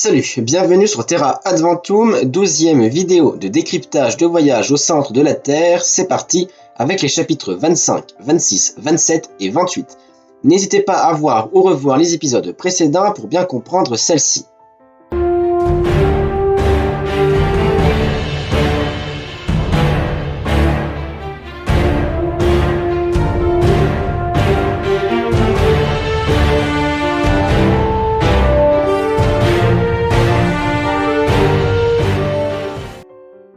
Salut, bienvenue sur Terra Adventum, 12e vidéo de décryptage de voyage au centre de la Terre. C'est parti avec les chapitres 25, 26, 27 et 28. N'hésitez pas à voir ou revoir les épisodes précédents pour bien comprendre celle-ci.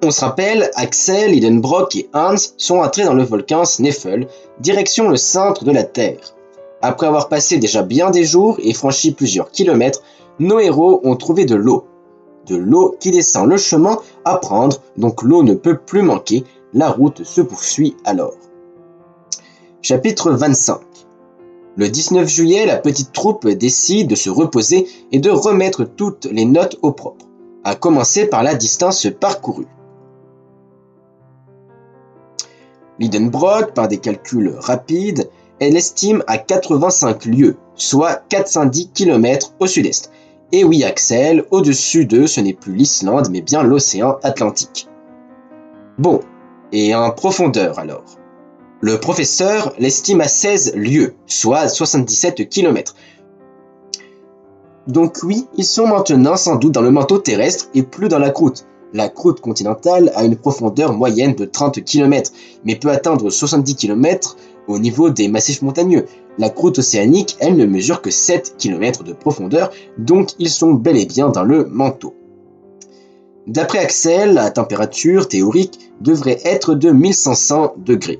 On se rappelle, Axel, Lidenbrock et Hans sont entrés dans le volcan Sneffels, direction le centre de la Terre. Après avoir passé déjà bien des jours et franchi plusieurs kilomètres, nos héros ont trouvé de l'eau. De l'eau qui descend le chemin à prendre, donc l'eau ne peut plus manquer, la route se poursuit alors. Chapitre 25. Le 19 juillet, la petite troupe décide de se reposer et de remettre toutes les notes au propre, à commencer par la distance parcourue. Lidenbrock, par des calculs rapides, elle estime à 85 lieues, soit 410 km au sud-est. Et oui, Axel, au-dessus d'eux, ce n'est plus l'Islande, mais bien l'océan Atlantique. Bon, et en profondeur alors? Le professeur l'estime à 16 lieues, soit 77 km. Donc oui, ils sont maintenant sans doute dans le manteau terrestre et plus dans la croûte. La croûte continentale a une profondeur moyenne de 30 km, mais peut atteindre 70 km au niveau des massifs montagneux. La croûte océanique, elle ne mesure que 7 km de profondeur, donc ils sont bel et bien dans le manteau. D'après Axel, la température théorique devrait être de 1500 degrés.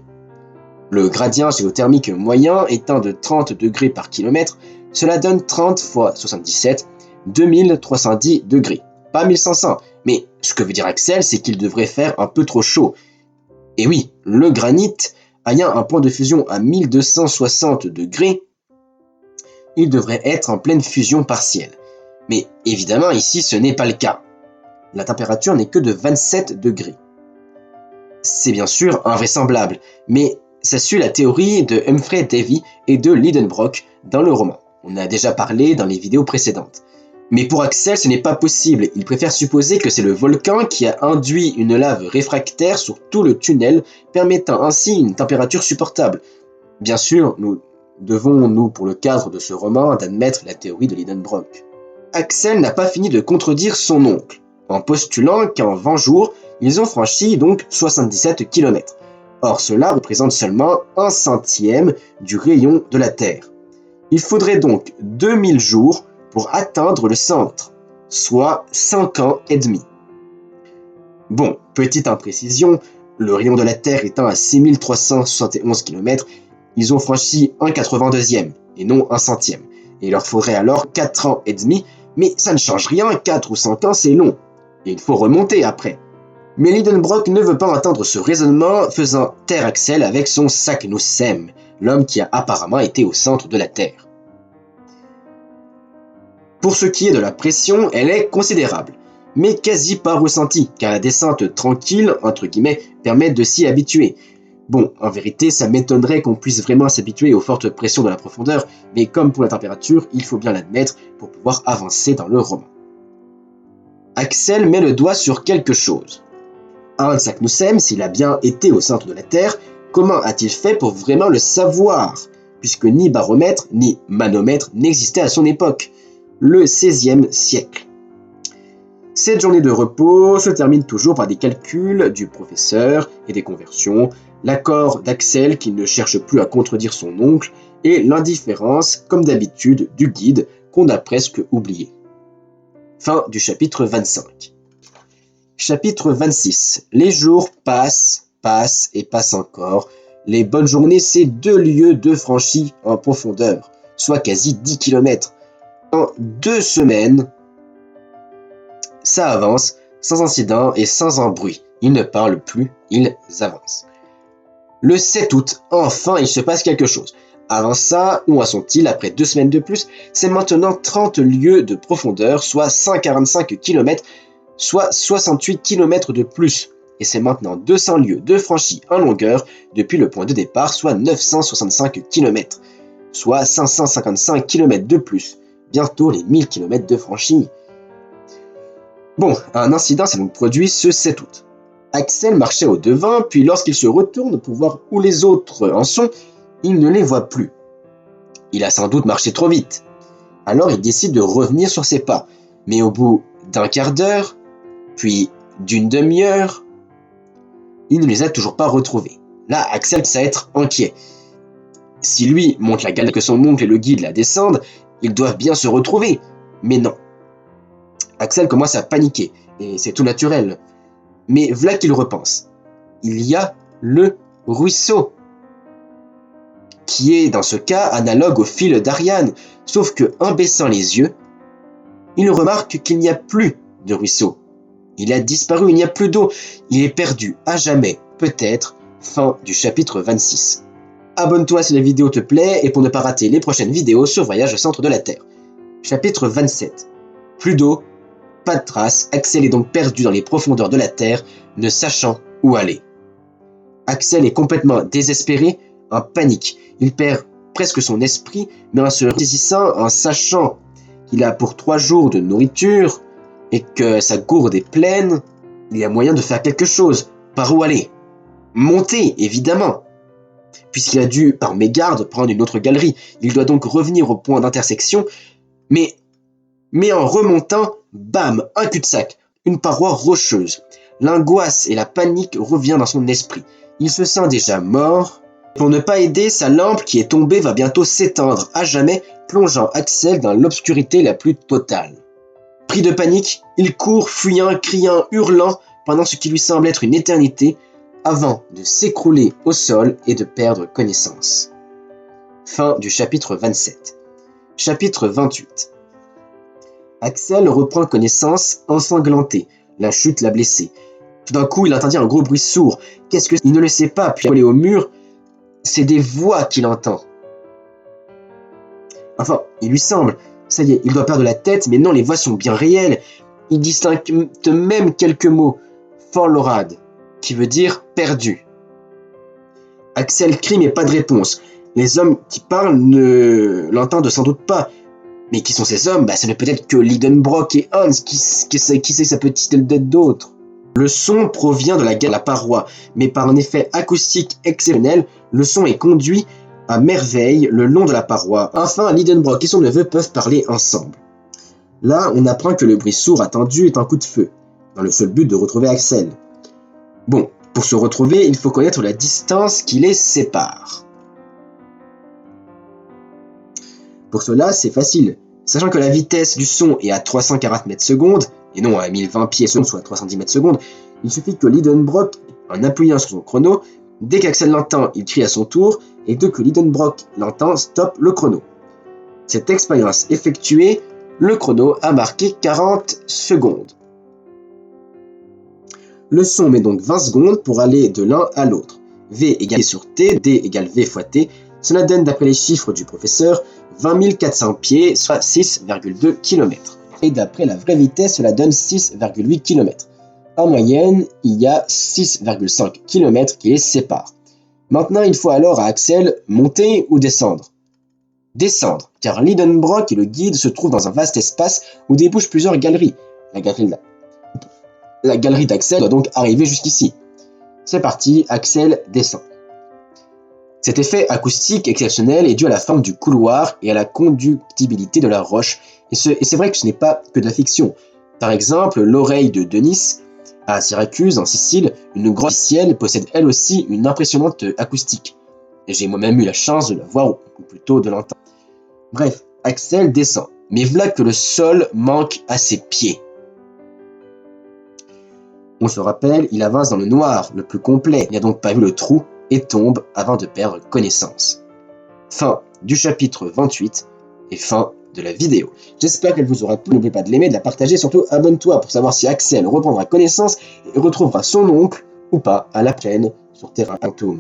Le gradient géothermique moyen étant de 30 degrés par kilomètre, cela donne 30 fois 77, 2310 degrés. Pas 1500, mais ce que veut dire Axel, c'est qu'il devrait faire un peu trop chaud. Et oui, le granit ayant un point de fusion à 1260 degrés, il devrait être en pleine fusion partielle. Mais évidemment, ici, ce n'est pas le cas. La température n'est que de 27 degrés. C'est bien sûr invraisemblable, mais ça suit la théorie de Humphrey Davy et de Lidenbrock dans le roman. On a déjà parlé dans les vidéos précédentes. Mais pour Axel, ce n'est pas possible. Il préfère supposer que c'est le volcan qui a induit une lave réfractaire sur tout le tunnel, permettant ainsi une température supportable. Bien sûr, nous devons, pour le cadre de ce roman, d'admettre la théorie de Lidenbrock. Axel n'a pas fini de contredire son oncle, en postulant qu'en 20 jours, ils ont franchi donc 77 km. Or, cela représente seulement 1/100 du rayon de la Terre. Il faudrait donc 2000 jours pour atteindre le centre, soit 5 ans et demi. Bon, petite imprécision, le rayon de la Terre étant à 6371 km, ils ont franchi 1/82e et non 1/100e. Et il leur faudrait alors 4 ans et demi, mais ça ne change rien, 4 ou 5 ans c'est long. Et il faut remonter après. Mais Lidenbrock ne veut pas entendre ce raisonnement, faisant taire Axel avec son Saknussemm, l'homme qui a apparemment été au centre de la Terre. Pour ce qui est de la pression, elle est considérable, mais quasi pas ressentie, car la descente tranquille, entre guillemets, permet de s'y habituer. Bon, en vérité, ça m'étonnerait qu'on puisse vraiment s'habituer aux fortes pressions de la profondeur, mais comme pour la température, il faut bien l'admettre pour pouvoir avancer dans le roman. Axel met le doigt sur quelque chose. Hans Saknussemm, s'il a bien été au centre de la Terre, comment a-t-il fait pour vraiment le savoir, puisque ni baromètre ni manomètre n'existaient à son époque, le XVIe siècle. Cette journée de repos se termine toujours par des calculs du professeur et des conversions, l'accord d'Axel qui ne cherche plus à contredire son oncle et l'indifférence, comme d'habitude, du guide qu'on a presque oublié. Fin du chapitre 25. Chapitre 26. Les jours passent, passent et passent encore. Les bonnes journées, c'est 2 lieues de franchis en profondeur, soit quasi 10 km. En 2 semaines, ça avance, sans incident et sans embrouille. Ils ne parlent plus, ils avancent. Le 7 août, enfin, il se passe quelque chose. Avant ça, où en sont-ils après 2 semaines de plus? C'est maintenant 30 lieues de profondeur, soit 145 km, soit 68 km de plus. Et c'est maintenant 200 lieues de franchis en longueur depuis le point de départ, soit 965 km, soit 555 km de plus. Bientôt les 1000 km de franchis. Bon, un incident s'est donc produit ce 7 août. Axel marchait au devant, puis lorsqu'il se retourne pour voir où les autres en sont, il ne les voit plus. Il a sans doute marché trop vite. Alors il décide de revenir sur ses pas. Mais au bout d'un quart d'heure, puis d'une demi-heure, il ne les a toujours pas retrouvés. Là, Axel commence à être inquiet. Si lui monte la galerie que son oncle et le guide la descendent, ils doivent bien se retrouver. Mais non. Axel commence à paniquer, et c'est tout naturel. Mais voilà qu'il repense. Il y a le ruisseau, qui est dans ce cas analogue au fil d'Ariane, sauf que en baissant les yeux, il remarque qu'il n'y a plus de ruisseau. Il a disparu, il n'y a plus d'eau, il est perdu à jamais, peut-être. Fin du chapitre 26. Abonne-toi si la vidéo te plaît et pour ne pas rater les prochaines vidéos sur Voyage au centre de la Terre. Chapitre 27. Plus d'eau, pas de traces, Axel est donc perdu dans les profondeurs de la Terre, ne sachant où aller. Axel est complètement désespéré, en panique. Il perd presque son esprit, mais en se ressaisissant, en sachant qu'il a pour 3 jours de nourriture et que sa gourde est pleine, il y a moyen de faire quelque chose. Par où aller? Monter, évidemment. Puisqu'il a dû, par mégarde, prendre une autre galerie. Il doit donc revenir au point d'intersection, mais en remontant, bam, un cul-de-sac, une paroi rocheuse. L'angoisse et la panique reviennent dans son esprit. Il se sent déjà mort. Pour ne pas aider, sa lampe qui est tombée va bientôt s'éteindre à jamais, plongeant Axel dans l'obscurité la plus totale. Pris de panique, il court, fuyant, criant, hurlant, pendant ce qui lui semble être une éternité, avant de s'écrouler au sol et de perdre connaissance. Fin du chapitre 27. Chapitre 28. Axel reprend connaissance ensanglanté. La chute l'a blessé. Tout d'un coup, il entendit un gros bruit sourd. Qu'est-ce que c'est? Il ne le sait pas, puis collé au mur, c'est des voix qu'il entend. Enfin, il lui semble. Ça y est, il doit perdre la tête, mais non, les voix sont bien réelles. Il distingue même quelques mots. Forlorad, qui veut dire perdu. Axel crie, mais pas de réponse. Les hommes qui parlent ne l'entendent sans doute pas. Mais qui sont ces hommes? Ce ne peut être que Lidenbrock et Hans. Qui c'est ça peut-il être d'autre? Le son provient de la paroi, mais par un effet acoustique exceptionnel, le son est conduit à merveille le long de la paroi. Enfin, Lidenbrock et son neveu peuvent parler ensemble. Là, on apprend que le bruit sourd attendu est un coup de feu, dans le seul but de retrouver Axel. Bon, pour se retrouver, il faut connaître la distance qui les sépare. Pour cela, c'est facile. Sachant que la vitesse du son est à 340 mètres secondes, et non à 1020 pieds secondes, soit 310 mètres secondes, il suffit que Lidenbrock, en appuyant sur son chrono, dès qu'Axel l'entend, il crie à son tour, et dès que Lidenbrock l'entend, stoppe le chrono. Cette expérience effectuée, le chrono a marqué 40 secondes. Le son met donc 20 secondes pour aller de l'un à l'autre. V égale V sur T, D égale V fois T. Cela donne, d'après les chiffres du professeur, 20 400 pieds, soit 6,2 km. Et d'après la vraie vitesse, cela donne 6,8 km. En moyenne, il y a 6,5 km qui les séparent. Maintenant, il faut alors à Axel monter ou descendre. Descendre, car Lidenbrock et le guide se trouvent dans un vaste espace où débouchent plusieurs galeries. La galerie d'Axel doit donc arriver jusqu'ici. C'est parti, Axel descend. Cet effet acoustique exceptionnel est dû à la forme du couloir et à la conductibilité de la roche. Et c'est vrai que ce n'est pas que de la fiction. Par exemple, l'oreille de Denis, à Syracuse, en Sicile, une grotte ciel possède elle aussi une impressionnante acoustique. Et j'ai moi-même eu la chance de la voir, ou plutôt de l'entendre. Bref, Axel descend. Mais voilà que le sol manque à ses pieds. On se rappelle, il avance dans le noir, le plus complet. Il n'a donc pas vu le trou et tombe avant de perdre connaissance. Fin du chapitre 28 et fin de la vidéo. J'espère qu'elle vous aura plu. N'oubliez pas de l'aimer, de la partager. Surtout, abonne-toi pour savoir si Axel reprendra connaissance et retrouvera son oncle ou pas à la chaîne sur Terra Quantum.